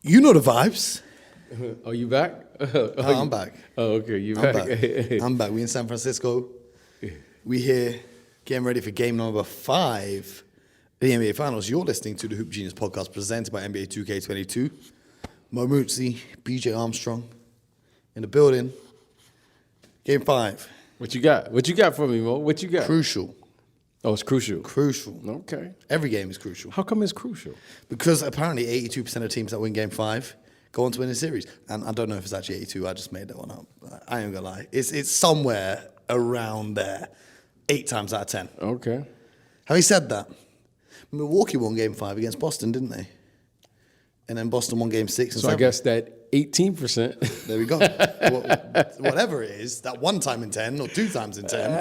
You know the vibes. Oh, you back? I'm back. Oh, okay, you I'm back. back. I'm back. We in San Francisco. We here getting ready for game number 5 of the NBA Finals. You're listening to the Hoop Genius podcast presented by NBA 2K22. Mo Mootsie, BJ Armstrong in the building. Game 5. What you got? What you got for me, Mo? What you got? Crucial. Oh, it's crucial. Crucial. Okay. Every game is crucial. How come it's crucial? Because apparently 82% of teams that win game 5 go on to win the series. And I don't know if it's actually 82. I just made that one up. I ain't gonna lie. It's somewhere around there. 8 times out of 10. Okay. Having said that, Milwaukee won game 5 against Boston, didn't they? And then Boston won game 6 and So 7. I guess that 18%. There we go. Whatever it is, that 1 time in 10 or 2 times in 10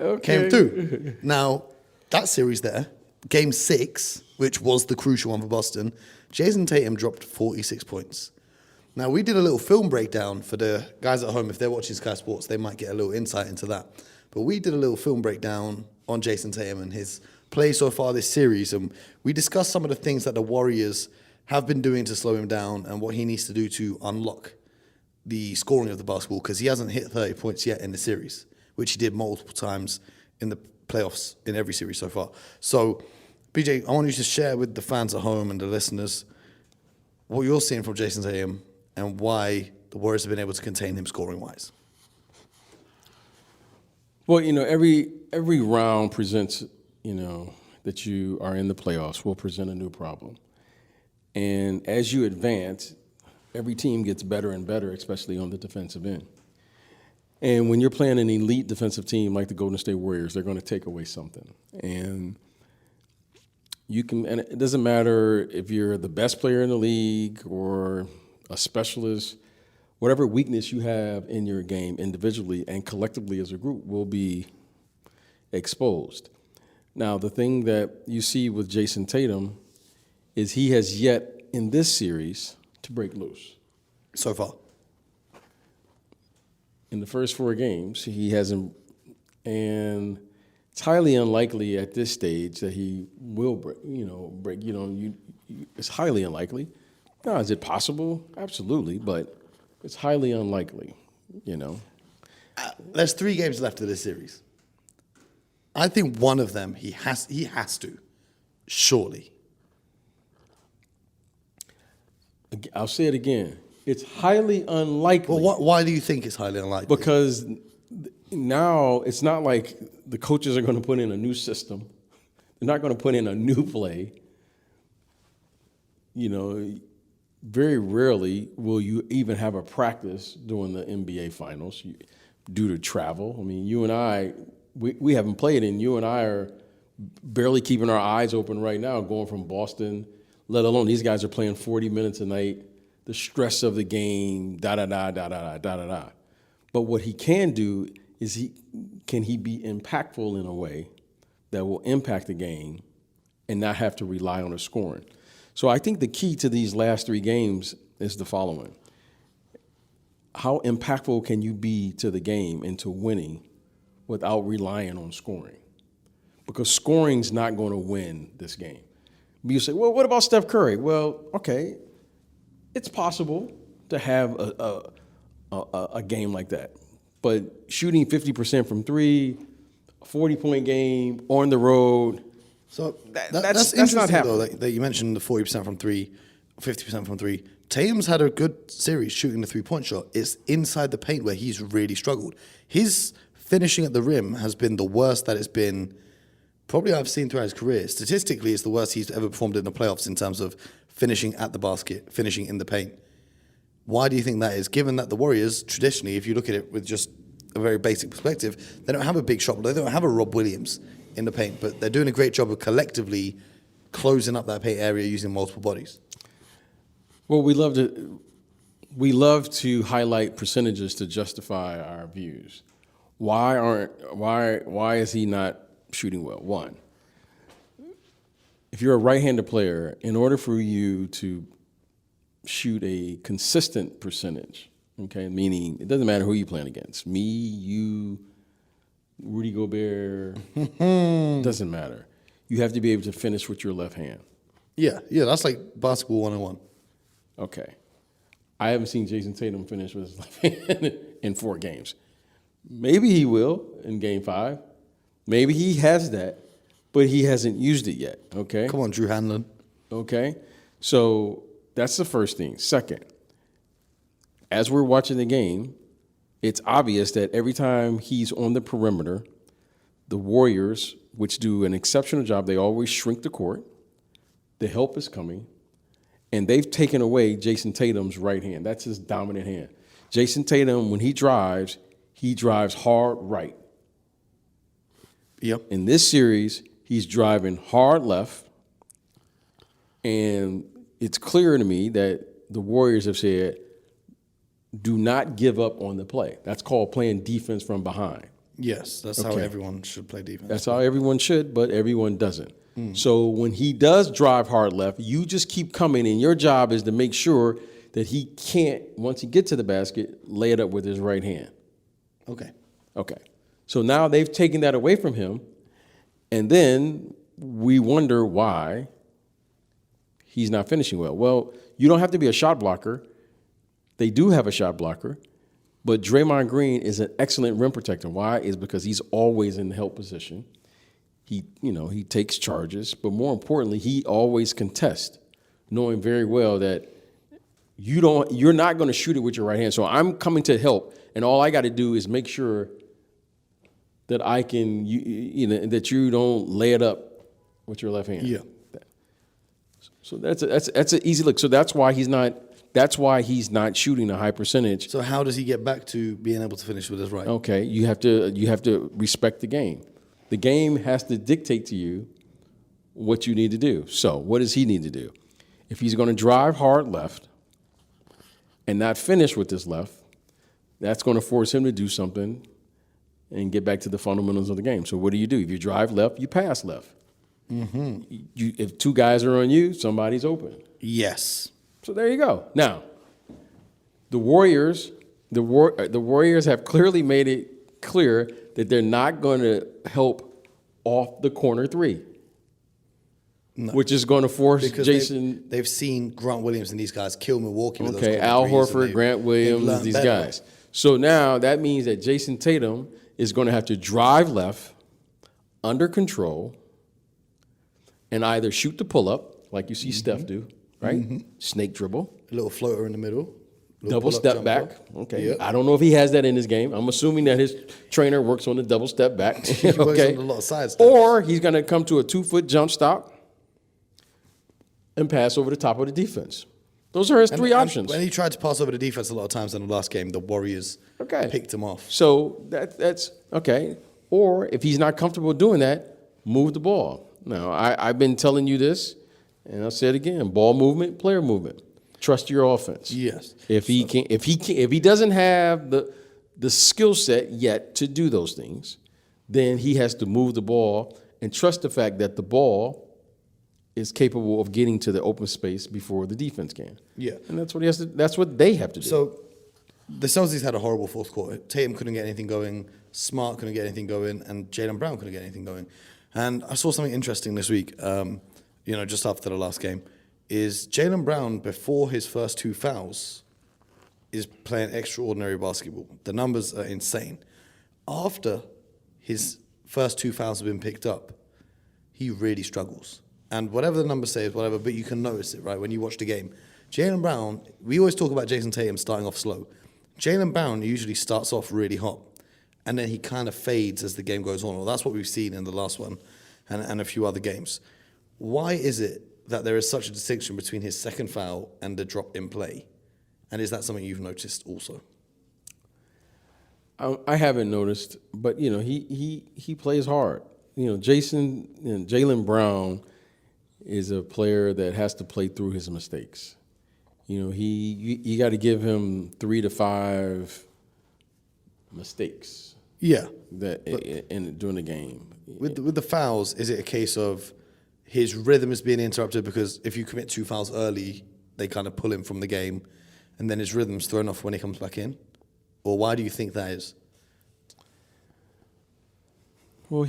Okay. came through. Now, that series there, game 6, which was the crucial one for Boston, Jayson Tatum dropped 46 points. Now, we did a little film breakdown for the guys at home. If they're watching Sky Sports, they might get a little insight into that. But we did a little film breakdown on Jayson Tatum and his play so far this series. And we discussed some of the things that the Warriors have been doing to slow him down and what he needs to do to unlock the scoring of the basketball, because he hasn't hit 30 points yet in the series, which he did multiple times in the playoffs in every series so far. So, BJ, I want you to share with the fans at home and the listeners what you're seeing from Jayson Tatum and why the Warriors have been able to contain him scoring-wise. Well, every round presents, that you are in the playoffs will present a new problem. And as you advance, every team gets better and better, especially on the defensive end. And when you're playing an elite defensive team like the Golden State Warriors, they're going to take away something. And it doesn't matter if you're the best player in the league or a specialist, whatever weakness you have in your game individually and collectively as a group will be exposed. Now, the thing that you see with Jayson Tatum is he has yet in this series to break loose. So far. In the first 4 games, he hasn't, and it's highly unlikely at this stage that he will break. It's highly unlikely. Now, is it possible? Absolutely, but it's highly unlikely, There's 3 games left of this series. I think one of them he has to, surely. I'll say it again. It's highly unlikely. Well, why do you think it's highly unlikely? Because now it's not like the coaches are going to put in a new system. They're not going to put in a new play. Very rarely will you even have a practice during the NBA Finals due to travel. I mean, you and I, we haven't played, and you and I are barely keeping our eyes open right now, going from Boston, let alone these guys are playing 40 minutes a night, the stress of the game, da-da-da. But what he can do is can he be impactful in a way that will impact the game and not have to rely on his scoring. So I think the key to these last 3 games is the following. How impactful can you be to the game and to winning without relying on scoring? Because scoring's not going to win this game. You say, well, what about Steph Curry? Well, okay, it's possible to have a game like that. But shooting 50% from 3, a 40-point game on the road, so that's not interesting, happening. though, that you mentioned the 40% from 3, 50% from 3. Tatum's had a good series shooting the 3-point shot. It's inside the paint where he's really struggled. His finishing at the rim has been the worst that it's been probably I've seen throughout his career. Statistically, it's the worst he's ever performed in the playoffs in terms of finishing at the basket, finishing in the paint. Why do you think that is? Given that the Warriors, traditionally, if you look at it with just a very basic perspective, they don't have a big shot. They don't have a Rob Williams in the paint, but they're doing a great job of collectively closing up that paint area using multiple bodies. Well, we love to highlight percentages to justify our views. Why is he not shooting well? One, if you're a right-handed player, in order for you to shoot a consistent percentage, okay, meaning it doesn't matter who you're playing against, me, you, Rudy Gobert, doesn't matter. You have to be able to finish with your left hand. Yeah, that's like basketball 101. Okay. I haven't seen Jayson Tatum finish with his left hand in 4 games. Maybe he will in Game 5. Maybe he has that, but he hasn't used it yet. Okay. Come on, Drew Hanlon. Okay. So that's the first thing. Second, as we're watching the game, it's obvious that every time he's on the perimeter, the Warriors, which do an exceptional job, they always shrink the court. The help is coming. And they've taken away Jayson Tatum's right hand. That's his dominant hand. Jayson Tatum, when he drives hard right. Yep. In this series, he's driving hard left. And it's clear to me that the Warriors have said, do not give up on the play. That's called playing defense from behind. Yes, that's how everyone should play defense. That's how everyone should, but everyone doesn't. So when he does drive hard left, you just keep coming, and your job is to make sure that he can't, once he gets to the basket, lay it up with his right hand. Okay. Okay. So now they've taken that away from him, and then we wonder why he's not finishing well. Well, you don't have to be a shot blocker. They do have a shot blocker, but Draymond Green is an excellent rim protector. Why? Is because he's always in the help position. He takes charges, but more importantly, he always contests, knowing very well that you're not going to shoot it with your right hand. So I'm coming to help, and all I got to do is make sure that I can, that you don't lay it up with your left hand. Yeah. So that's an easy look. So that's why he's not shooting a high percentage. So how does he get back to being able to finish with his right? Okay, you have to respect the game. The game has to dictate to you what you need to do. So what does he need to do? If he's going to drive hard left and not finish with his left, that's going to force him to do something and get back to the fundamentals of the game. So what do? If you drive left, you pass left. Mm-hmm. If 2 guys are on you, somebody's open. Yes. So there you go. Now, the Warriors have clearly made it clear that they're not going to help off the corner 3, which is going to force because Jason. They've seen Grant Williams and these guys kill Milwaukee with those corner Al threes, Horford, Grant Williams, these guys. So now that means that Jayson Tatum is going to have to drive left, under control, and either shoot the pull-up, like you see Steph do, right? Mm-hmm. Snake dribble. A little floater in the middle. Double step back. Okay. Yep. I don't know if he has that in his game. I'm assuming that his trainer works on the double step back. He works on a lot of side steps. Or he's going to come to a 2-foot jump stop and pass over the top of the defense. Those are his 3 options. When he tried to pass over the defense a lot of times in the last game, the Warriors picked him off. So that's okay. Or if he's not comfortable doing that, move the ball. Now, I've been telling you this, and I'll say it again: ball movement, player movement. Trust your offense. Yes. If he doesn't have the skill set yet to do those things, then he has to move the ball and trust the fact that the ball is capable of getting to the open space before the defense can. Yeah. And that's what he has to. That's what they have to do. So the Celtics had a horrible fourth quarter. Tatum couldn't get anything going. Smart couldn't get anything going, and Jaylen Brown couldn't get anything going. And I saw something interesting this week. Just after the last game. Is Jaylen Brown, before his first 2 fouls, is playing extraordinary basketball. The numbers are insane. After his first 2 fouls have been picked up, he really struggles. And whatever the numbers say is whatever, but you can notice it, right, when you watch the game. Jaylen Brown, we always talk about Jayson Tatum starting off slow. Jaylen Brown usually starts off really hot, and then he kind of fades as the game goes on. Well, that's what we've seen in the last one and a few other games. Why is it that there is such a distinction between his second foul and the drop in play? And is that something you've noticed also? I haven't noticed, but he plays hard. Jaylen Brown is a player that has to play through his mistakes. You got to give him 3 to 5 mistakes. Yeah. During the game. With the fouls, is it a case of his rhythm is being interrupted because if you commit 2 fouls early, they kind of pull him from the game, and then his rhythm's thrown off when he comes back in? Or why do you think that is? Well,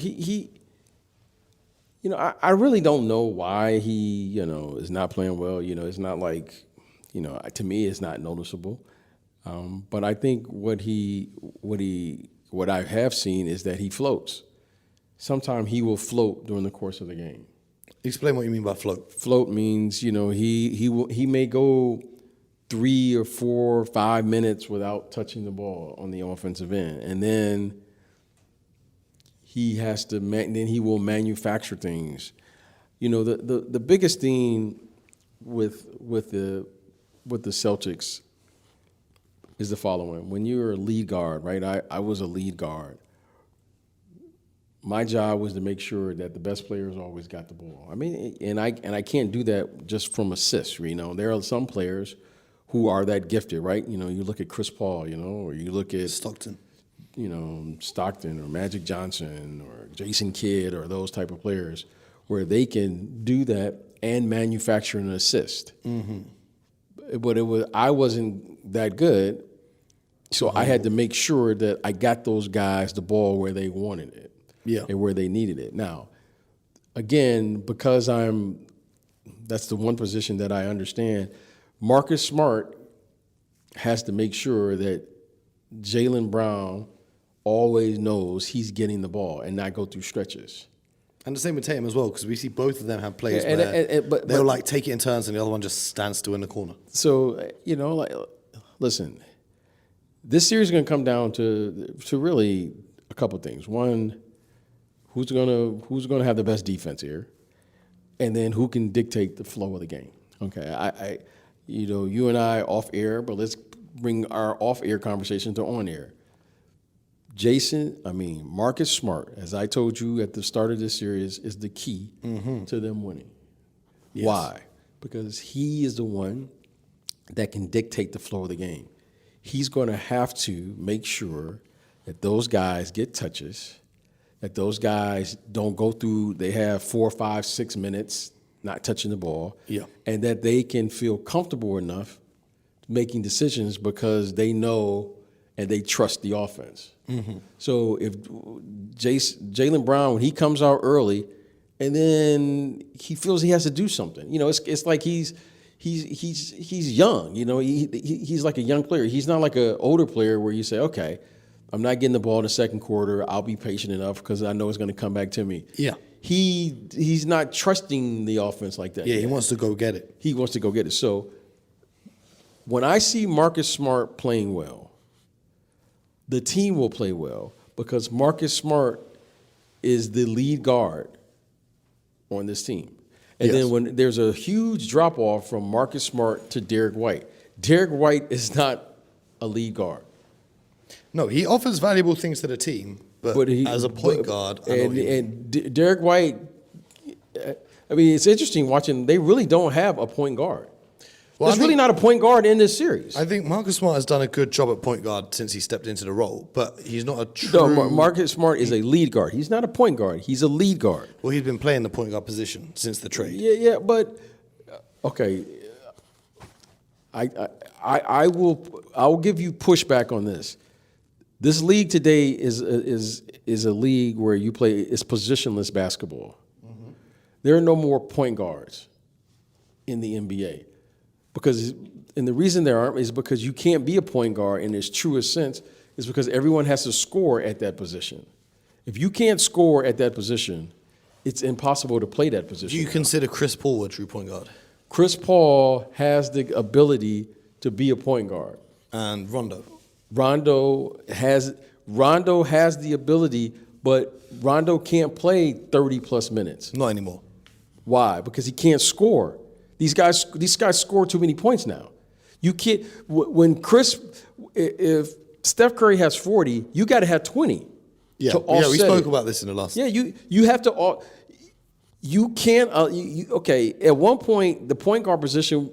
I really don't know why he, is not playing well. It's not like to me, it's not noticeable. But I think what I have seen is that he floats. Sometimes he will float during the course of the game. Explain what you mean by float. Float means, he may go 3 or 4 or 5 minutes without touching the ball on the offensive end, and then he has to. Then he will manufacture things. The biggest thing with the Celtics is the following: when you're a lead guard, right? I was a lead guard. My job was to make sure that the best players always got the ball. I mean, and I can't do that just from assists. There are some players who are that gifted, right? You look at Chris Paul, or you look at Stockton. Stockton or Magic Johnson or Jason Kidd or those type of players where they can do that and manufacture an assist. Mm-hmm. But I wasn't that good, so I had to make sure that I got those guys the ball where they wanted it. Yeah. And where they needed it. Now, again, because that's the one position that I understand, Marcus Smart has to make sure that Jaylen Brown always knows he's getting the ball and not go through stretches. And the same with Tatum as well, because we see both of them have plays where they'll like take it in turns and the other one just stands still in the corner. So, listen, this series is going to come down to really a couple things. One, who's gonna have the best defense here, and then who can dictate the flow of the game. Okay, you and I off air, but let's bring our off air conversation to on air. Marcus Smart, as I told you at the start of this series, is the key to them winning. Yes. Why? Because he is the one that can dictate the flow of the game. He's going to have to make sure that those guys get touches, that those guys don't go through, they have 4, 5, 6 minutes not touching the ball, and that they can feel comfortable enough making decisions because they know and they trust the offense. Mm-hmm. So if Jaylen Brown, when he comes out early and then he feels he has to do something, it's like he's young, he's like a young player. He's not like an older player where you say, okay, I'm not getting the ball in the second quarter. I'll be patient enough because I know it's going to come back to me. Yeah. He's not trusting the offense like that. Yeah, he wants to go get it. He wants to go get it. So when I see Marcus Smart playing well, the team will play well because Marcus Smart is the lead guard on this team. And then when there's a huge drop-off from Marcus Smart to Derek White, Derek White is not a lead guard. No, he offers valuable things to the team, but as a point guard, and Derek White, it's interesting watching. They really don't have a point guard. Well, there's really not a point guard in this series. I think Marcus Smart has done a good job at point guard since he stepped into the role, but he's not a true... No, Marcus Smart is a lead guard. He's not a point guard. He's a lead guard. Well, he's been playing the point guard position since the trade. Yeah, but okay. I will give you pushback on this. This league today is a league where you play, it's positionless basketball. Mm-hmm. There are no more point guards in the NBA. And the reason there aren't is because you can't be a point guard in its truest sense is because everyone has to score at that position. If you can't score at that position, it's impossible to play that position. Do you consider Chris Paul a true point guard? Chris Paul has the ability to be a point guard. And Rondo? Rondo has the ability, but Rondo can't play 30-plus minutes. Not anymore. Why? Because he can't score. These guys score too many points now. You can't. If Steph Curry has 40, you got to have 20. Yeah, to offset we spoke it. about this in the last. Yeah, you have to. You can't. Okay, at one point, the point guard position,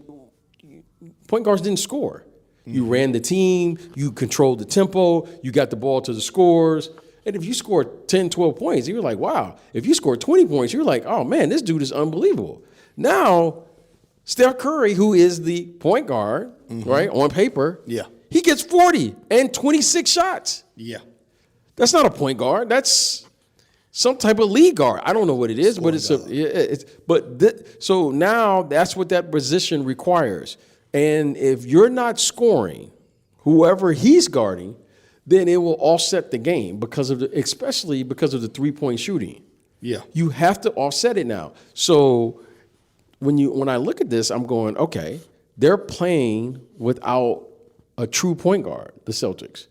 point guards didn't score. Mm-hmm. You ran the team. You controlled the tempo. You got the ball to the scores. And if you scored 10, 12 points, you're like, wow. If you scored 20 points, you're like, oh man, this dude is unbelievable. Now, Steph Curry, who is the point guard, mm-hmm. right, on paper, he gets 40 and 26 shots. Yeah. That's not a point guard. That's some type of lead guard. I don't know what it is, but so now that's what that position requires. And if you're not scoring, whoever he's guarding, then it will offset the game especially because of the 3-point shooting. Yeah. You have to offset it now. So when I look at this, I'm going, okay, they're playing without a true point guard, the Celtics.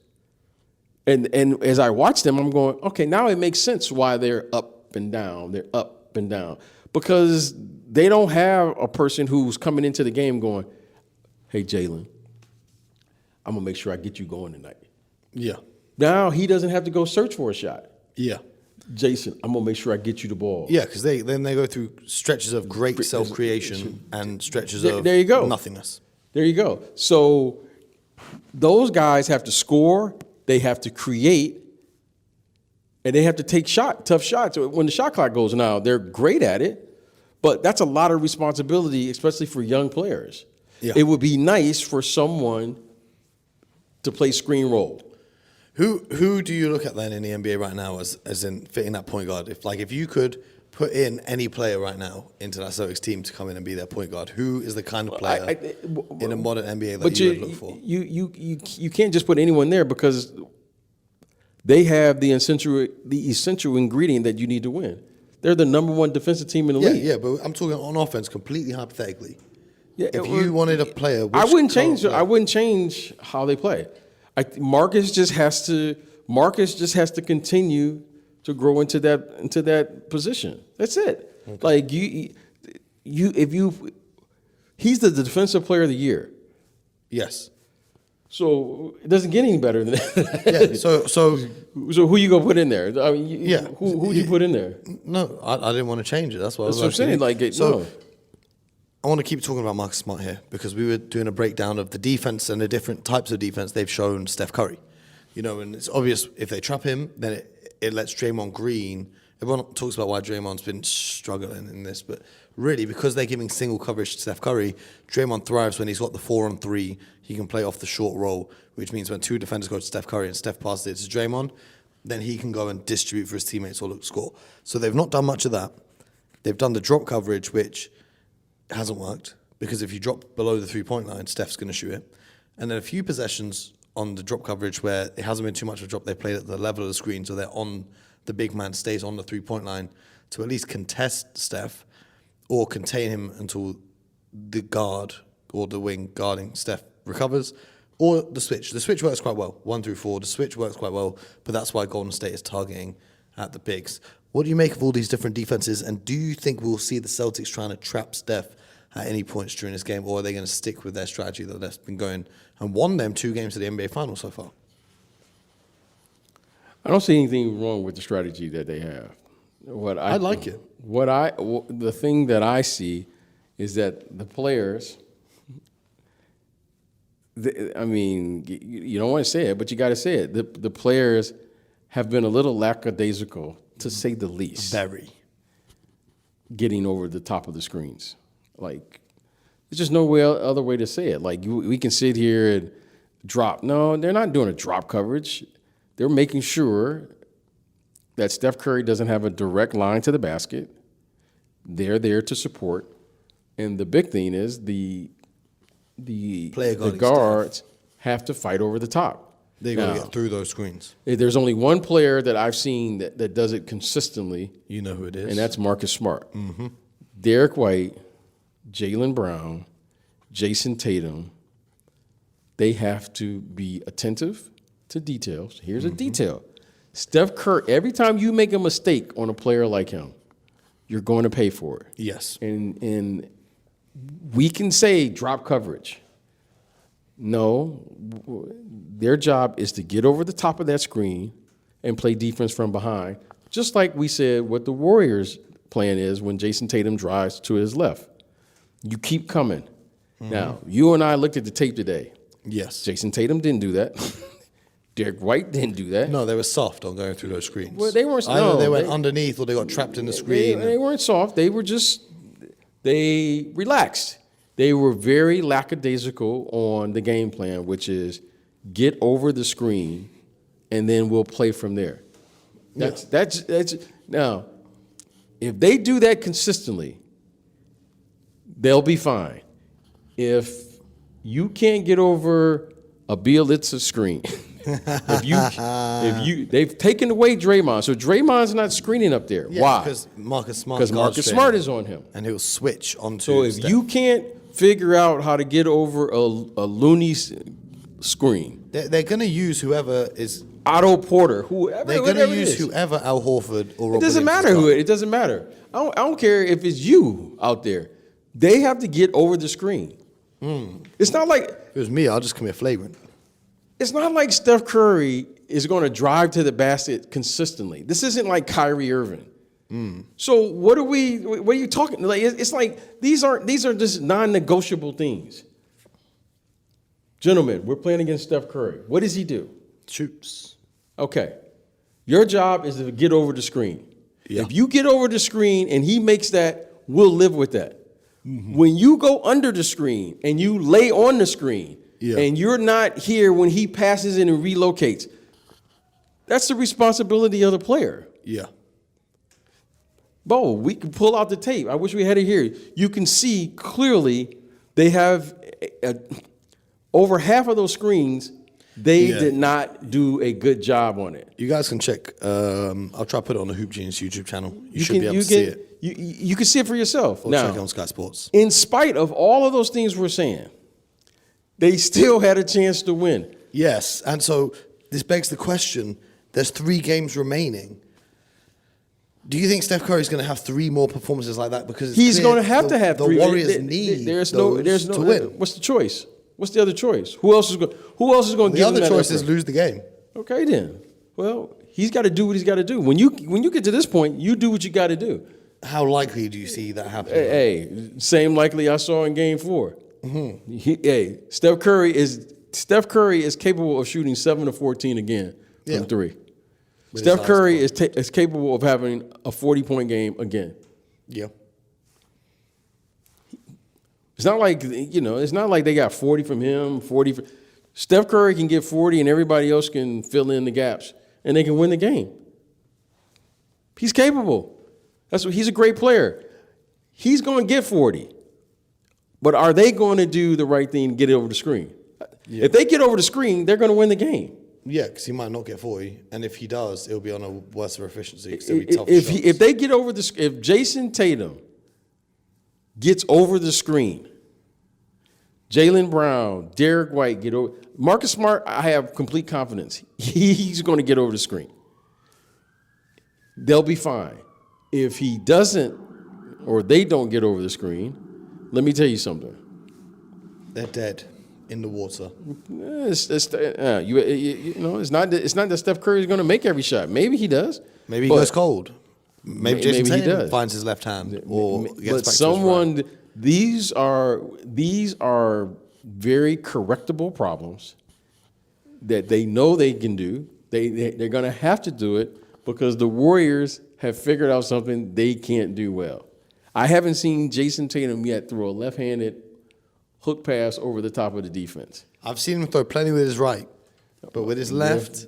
And as I watch them, I'm going, okay, now it makes sense why they're up and down. They're up and down. Because they don't have a person who's coming into the game going, hey, Jaylen, I'm going to make sure I get you going tonight. Yeah. Now he doesn't have to go search for a shot. Yeah. Jason, I'm going to make sure I get you the ball. Yeah, because they go through stretches of great self-creation and stretches of there you go. nothingness. There you go. So those guys have to score, they have to create, and they have to take tough shots. When the shot clock goes now, they're great at it, but that's a lot of responsibility, especially for young players. Yeah. It would be nice for someone to play screen roll. Who do you look at then in the NBA right now as in fitting that point guard? If you could put in any player right now into that Celtics team to come in and be their point guard, who is the kind of player in a modern NBA that you would look for? You can't just put anyone there because they have the essential ingredient that you need to win. They're the number one defensive team in the league. Yeah, but I'm talking on offense completely hypothetically. Yeah, if you wanted a player, I wouldn't change how they play. Marcus just has to continue to grow into that position. That's it. Okay. He's the defensive player of the year. Yes. So it doesn't get any better than that. Yeah. So who you gonna put in there? I mean, who you put in there? No, I didn't want to change it. That's what I'm saying. No. I want to keep talking about Marcus Smart here because we were doing a breakdown of the defense and the different types of defense they've shown Steph Curry. And it's obvious if they trap him, then it lets Draymond Green. Everyone talks about why Draymond's been struggling in this, but really because they're giving single coverage to Steph Curry, Draymond thrives when he's got the 4-on-3. He can play off the short roll, which means when two defenders go to Steph Curry and Steph passes it to Draymond, then he can go and distribute for his teammates or score. So they've not done much of that. They've done the drop coverage, which hasn't worked because if you drop below the 3-point line, Steph's going to shoot it. And then a few possessions on the drop coverage where it hasn't been too much of a drop, they played at the level of the screen, so they're on the big man stays on the 3-point line to at least contest Steph or contain him until the guard or the wing guarding Steph recovers, or the switch. The switch works quite well, 1 through 4. The switch works quite well, but that's why Golden State is targeting at the bigs. What do you make of all these different defenses, and do you think we'll see the Celtics trying to trap Steph at any points during this game, or are they going to stick with their strategy that they've been going and won them 2 games to the NBA Finals so far? I don't see anything wrong with the strategy that they have. I like it. The thing that I see is that the players. You don't want to say it, but you got to say it. The players have been a little lackadaisical, to say the least. Very. Getting over the top of the screens. There's just no other way to say it. We can sit here and drop. No, they're not doing a drop coverage. They're making sure that Steph Curry doesn't have a direct line to the basket. They're there to support. And the big thing is the guards have to fight over the top. They're going to get through those screens. There's only one player that I've seen that does it consistently. You know who it is. And that's Marcus Smart. Mm-hmm. Derek White, Jaylen Brown, Jayson Tatum, they have to be attentive to details. Here's a detail. Steph Curry, every time you make a mistake on a player like him, you're going to pay for it. Yes. And we can say drop coverage. No, their job is to get over the top of that screen and play defense from behind, just like we said what the Warriors' plan is when Jayson Tatum drives to his left. You keep coming. Mm-hmm. Now, you and I looked at the tape today. Yes. Jayson Tatum didn't do that. Derek White didn't do that. No, they were soft on going through those screens. Well, they weren't. Either they went underneath or they got trapped in the screen. They weren't soft. They relaxed. They were very lackadaisical on the game plan, which is get over the screen, and then we'll play from there. That's now. If they do that consistently, they'll be fine. If you can't get over a Bielitsa screen. if you they've taken away Draymond, so Draymond's not screening up there. Yeah, Why? Because Marcus Smart. Because Marcus Smart is on him, and he'll switch onto. So if Steph. you can't figure out how to get over a loony screen, they're going to use whoever is Otto Porter, whoever. They're going to use whoever Al Horford or. It doesn't matter who it doesn't matter. I don't care if it's you out there. They have to get over the screen. It's not like if it was me. I'll just commit flagrant. It's not like Steph Curry is going to drive to the basket consistently. This isn't like Kyrie Irving. So what are you talking? Like it's like these are just non-negotiable things. Gentlemen, we're playing against Steph Curry. What does he do? Shoots. Okay. Your job is to get over the screen. Yeah. If you get over the screen and he makes that, we'll live with that. When you go under the screen and you lay on the screen and you're not here when he passes in and relocates, that's the responsibility of the player. Yeah. Bo, we can pull out the tape. I wish we had it here. You can see clearly they have over half of those screens. They did not do a good job on it. You guys can check. I'll try to put it on the Hoop Genius YouTube channel. You should be able to see it. You can see it for yourself. Or now, check it on Sky Sports. In spite of all of those things we're saying, they still had a chance to win. Yes, and so this begs the question, there's 3 games remaining. Do you think Steph Curry's going to have 3 more performances like that? Because he's going to have 3. The Warriors need there's no to win. What's the choice? What's the other choice? Who else is going to give him that? The other choice is lose the game. Okay, then. Well, he's got to do what he's got to do. When you get to this point, you do what you got to do. How likely do you see that happening? Hey, same likely I saw in Game 4. Steph Curry is capable of shooting 7 of 14 again from 3. Steph Curry is capable of having a 40-point game again. Yeah. It's not like it's not like they got 40 from him, 40 from Steph Curry can get 40 and everybody else can fill in the gaps and they can win the game. He's capable. He's a great player. He's going to get 40. But are they going to do the right thing and get it over the screen? Yeah. If they get over the screen, they're going to win the game. Yeah, because he might not get 40, and if he does, it'll be on a worse efficiency. If they get over if Jayson Tatum gets over the screen, Jaylen Brown, Derek White get over. Marcus Smart, I have complete confidence. He's going to get over the screen. They'll be fine. If he doesn't, or they don't get over the screen, let me tell you something. They're dead. In the water. It's not that Steph Curry is going to make every shot. Maybe he does. Maybe he goes cold. Maybe Jayson Tatum finds his left hand or gets but back someone. to his right. These are very correctable problems that they know they can do. They're going to have to do it because the Warriors have figured out something they can't do well. I haven't seen Jayson Tatum yet throw a left-handed hook pass over the top of the defense. I've seen him throw plenty with his right, but with his left,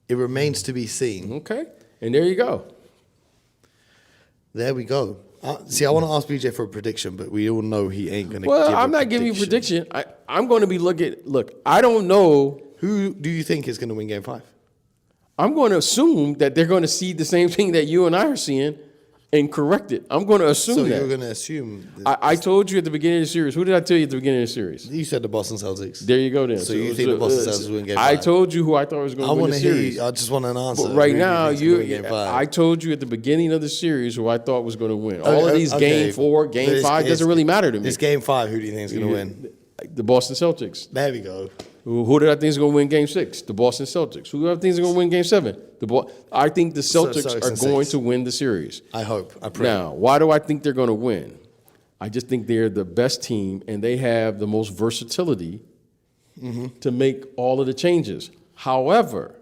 it remains to be seen. Okay, and there you go. There we go. See, I want to ask BJ for a prediction, but we all know he ain't going to Well, I'm not giving you a prediction. I'm going to be Look, I don't know. Who do you think is going to win Game 5? I'm going to assume that they're going to see the same thing that you and I are seeing and correct it. I'm going to assume that. So you're going to assume. I told you at the beginning of the series. Who did I tell you at the beginning of the series? You said the Boston Celtics. There you go then. So you think the Boston Celtics will win Game 5? I told you who I thought was going to win the series. I just want an answer. But right now, I told you at the beginning of the series who I thought was going to win. All of these Game 4, Game 5 doesn't really matter to me. This Game 5, who do you think is going to win? The Boston Celtics. There we go. Who did I think is going to win Game 6? The Boston Celtics. Who do I think is going to win Game 7? I think the Celtics are going to win the series. I hope. I pray. Now, why do I think they're going to win? I just think they're the best team, and they have the most versatility to make all of the changes. However,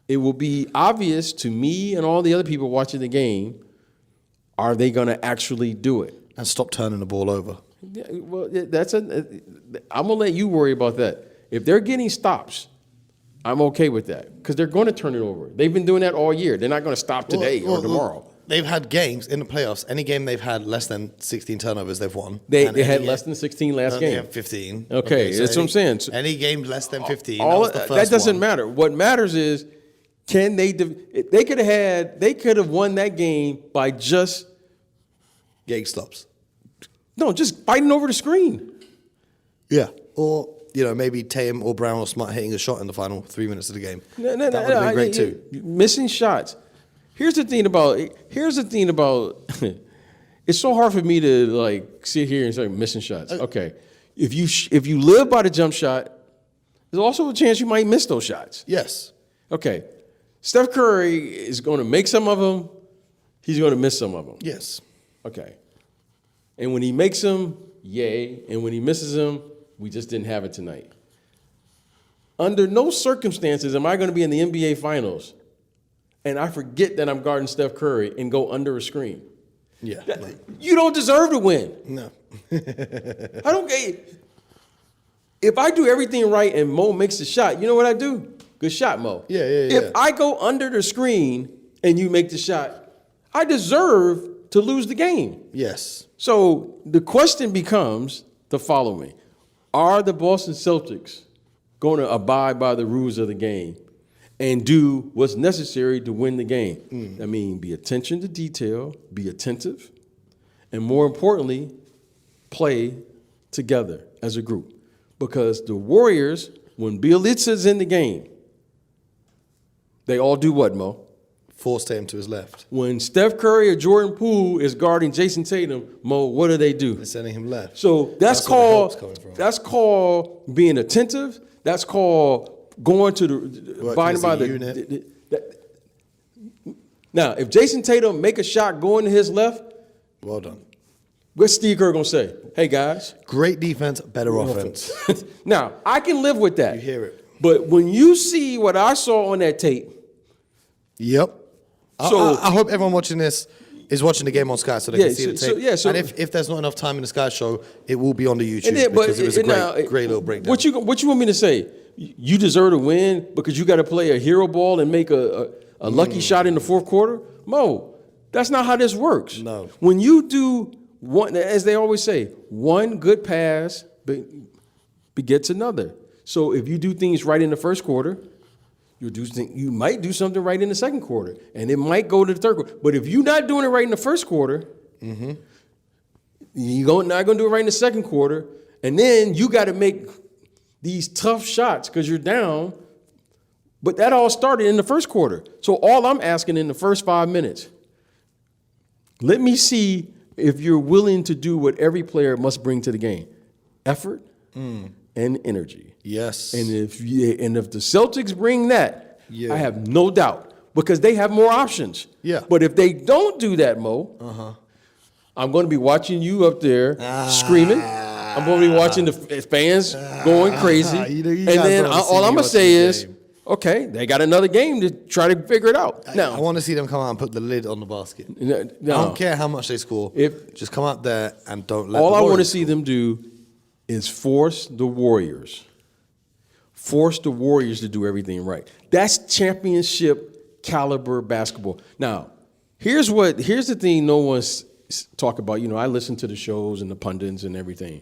it will be obvious to me and all the other people watching the game, are they going to actually do it? And stop turning the ball over. Yeah, well, I'm going to let you worry about that. If they're getting stops, I'm okay with that because they're going to turn it over. They've been doing that all year. They're not going to stop today or tomorrow. they've had games in the playoffs. Any game they've had less than 16 turnovers, they've won. They And had any- less than 16 last They game. have 15. Okay, so that's what I'm saying. So any game less than 15. all that was the first that doesn't one. matter. What matters is can they could have won that game by just Getting stops. just fighting over the screen. Yeah. Or, maybe Tatum or Brown or Smart hitting a shot in the final 3 minutes of the game. No, that would have been great too. Missing shots. Here's the thing about it's so hard for me to sit here and say missing shots. Okay. If you live by the jump shot, there's also a chance you might miss those shots. Yes. Okay. Steph Curry is going to make some of them. He's going to miss some of them. Yes. Okay. And when he makes them, yay. And when he misses them, we just didn't have it tonight. Under no circumstances am I going to be in the NBA Finals and I forget that I'm guarding Steph Curry and go under a screen. Yeah. You don't deserve to win. No. I don't get. If I do everything right and Mo makes the shot, you know what I do? Good shot, Mo. Yeah. If I go under the screen and you make the shot, I deserve to lose the game. Yes. So the question becomes the following. Are the Boston Celtics going to abide by the rules of the game and do what's necessary to win the game? I mean, be attention to detail, be attentive, and more importantly, play together as a group. Because the Warriors, when Bielitsa's in the game, they all do what, Mo? Force Tatum to his left. When Steph Curry or Jordan Poole is guarding Jayson Tatum, Mo, what do? They're sending him left. So that's where the help's coming called from. that's called being attentive. That's called going to the abiding as by a the unit. Now, if Jayson Tatum make a shot going to his left, Well done. what's Steve Kerr gonna say? Hey guys, Great defense, better offense. now I can live with that. You hear it. But when you see what I saw on that tape, Yep. So- I hope everyone watching this is watching the game on Sky so they Yeah, can see the so- tape. so- and if there's not enough time in the Sky show, it will be on the YouTube and then, because it was a now, great little breakdown. What you want me to say? You deserve to win because you got to play a hero ball and make a lucky shot in the fourth quarter? Mo, that's not how this works. No. When you do one, as they always say, one good pass begets another. So if you do things right in the first quarter, you might do something right in the second quarter, and it might go to the third quarter. But if you're not doing it right in the first quarter, you're not going to do it right in the second quarter, and then you got to make these tough shots because you're down. But that all started in the first quarter. So all I'm asking in the first 5 minutes, let me see if you're willing to do what every player must bring to the game: effort and energy. Yes. And if the Celtics bring that, Yeah. I have no doubt because they have more options. Yeah. But if they don't do that, Mo, I'm going to be watching you up there screaming. I'm going to be watching the fans going crazy. you and guys then don't wanna see all me I'm going to watching say the is, game. okay, they got another game to try to figure it out. Now, I want to see them come out and put the lid on the basket. no, I don't care how much they score. Just come out there and don't let all the I want to Warriors see them do is force the Warriors to do everything right. That's championship caliber basketball. Now, here's the thing no one's talk about. You know, I listen to the shows and the pundits and everything.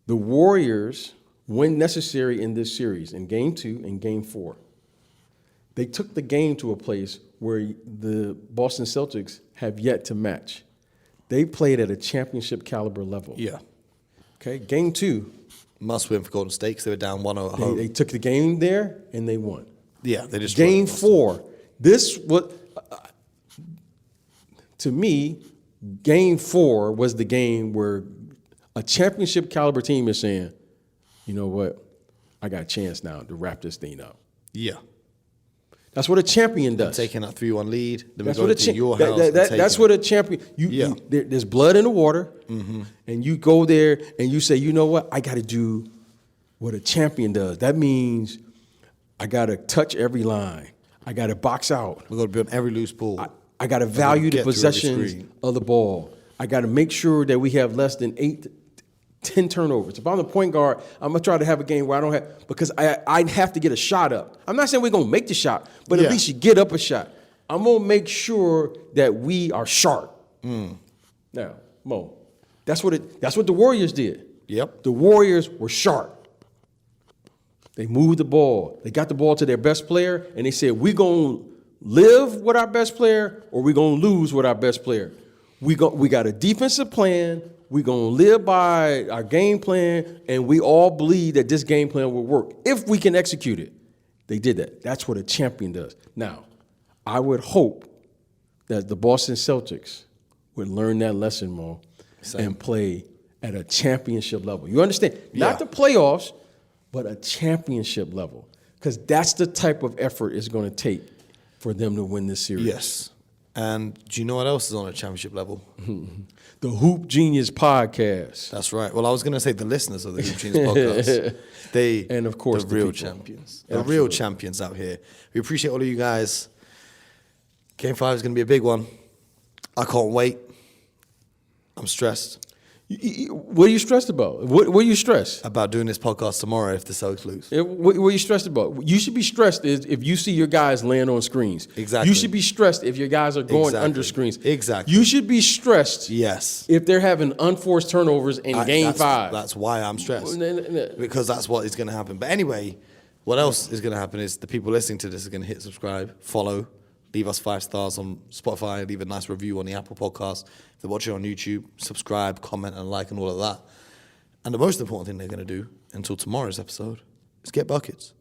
The Warriors, when necessary in this series, in Game 2 and Game 4, they took the game to a place where the Boston Celtics have yet to match. They played at a championship caliber level. Yeah. Okay, Game 2, Must win for Golden State because they were down 1-0 at home. they took the game there and they won. Yeah, they just Game 4, to me, Game 4 was the game where a championship caliber team is saying, you know what, I got a chance now to wrap this thing up. Yeah. That's what a champion does. Taking that 3-1 lead. Then That's we what go a to your house. that's what a champion. There's blood in the water, and you go there and you say, you know what? I got to do what a champion does. That means I got to touch every line. I got to box out. We're going to be on every loose ball. I got to value the get through every possessions screen. of the ball. I got to make sure that we have less than 10 turnovers. If I'm the point guard, I'm going to try to have a game where I don't have, because I have to get a shot up. I'm not saying we're going to make the shot, but Yeah. at least you get up a shot. I'm going to make sure that we are sharp. Now, Mo, that's what the Warriors did. Yep. The Warriors were sharp. They moved the ball. They got the ball to their best player, and they said, we're going to live with our best player or we're going to lose with our best player. We got a defensive plan. We're going to live by our game plan, and we all believe that this game plan will work if we can execute it. They did that. That's what a champion does. Now, I would hope that the Boston Celtics would learn that lesson, Mo, and play at a championship level. You understand? Not the playoffs, but a championship level. Because that's the type of effort it's going to take for them to win this series. Yes. And do you know what else is on a championship level? The Hoop Genius Podcast. That's right. Well, I was going to say the listeners of the Hoop Genius Podcast. And, of course, the real people. champions. The real champions out here. We appreciate all of you guys. Game 5 is going to be a big one. I can't wait. I'm stressed. What are you stressed about? What are you stressed? About doing this podcast tomorrow if the Celtics lose. What are you stressed about? You should be stressed if you see your guys land on screens. Exactly. You should be stressed if your guys are going under screens. Exactly. You should be stressed if they're having unforced turnovers in Game 5. That's why I'm stressed. Because that's what is going to happen. But anyway, what else is going to happen is the people listening to this are going to hit subscribe, follow, leave us 5 stars on Spotify, leave a nice review on the Apple Podcast. If they're watching on YouTube, subscribe, comment, and like, and all of that. And the most important thing they're going to do until tomorrow's episode is get buckets.